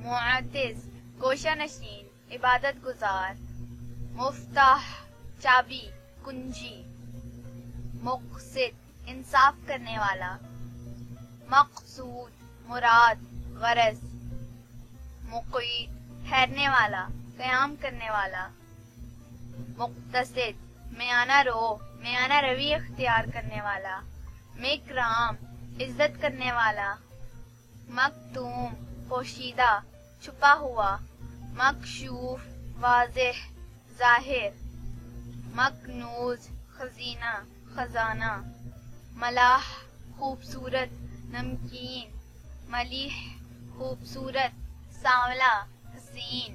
معتز گوشہ نشین عبادت گزار، مفتاح چابی کنجی، مقصد انصاف کرنے والا، مقصود مراد غرض، مقید ٹھہرنے والا قیام کرنے والا، مقتصد میانہ روی اختیار کرنے والا، مکرام عزت کرنے والا، مکتوم پوشیدہ چھپا ہوا، مکشوف واضح ظاہر، مکنوز خزانہ، ملاح خوبصورت نمکین، ملیح خوبصورت سانولا حسین،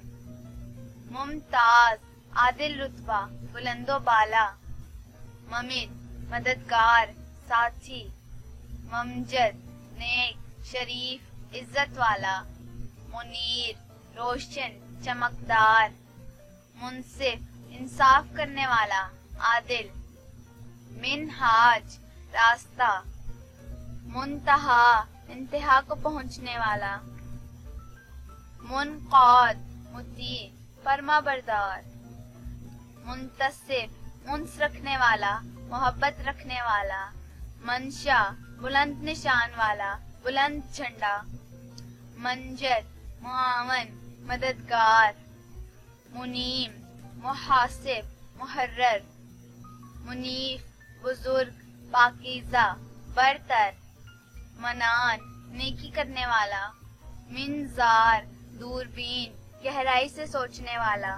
ممتاز عادل رتبہ بلند و بالا، ممد مددگار ساتھی، ممجد نیک شریف عزت والا، منیر روشن چمکدار، منصف انصاف کرنے والا عادل، منہاج راستہ، منتہا انتہا کو پہنچنے والا، منقاد مطیع فرما بردار، منتصب انس رکھنے والا محبت رکھنے والا، منشا بلند نشان والا بلند جھنڈا، منجد معاون مددگار، منیم محاسب محرر، منیف بزرگ پاکیزہ برتر، منان نیکی کرنے والا، منظار دوربین گہرائی سے سوچنے والا،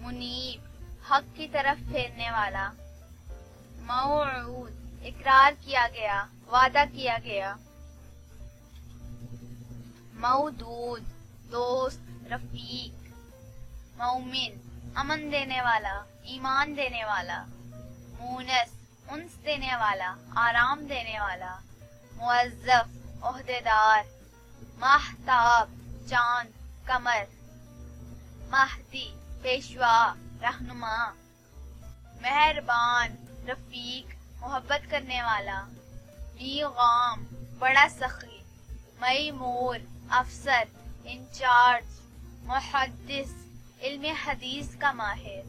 منیب حق کی طرف پھیرنے والا، موعود اقرار کیا گیا وعدہ کیا گیا، مودود دوست رفیق، مومن امن دینے والا ایمان دینے والا، مونس انس دینے والا آرام دینے والا، موظف عہدیدار، ماہتاب چاند قمر، مہدی پیشوا رہنما، مہربان رفیق محبت کرنے والا، بیغام بڑا سخی، میمور افسر انچارج، محدث علم حدیث کا ماہر،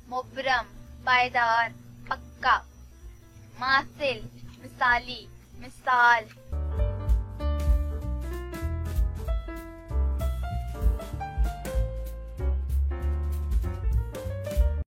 مبرم پائیدار پکا، ماثل مثالی مثال،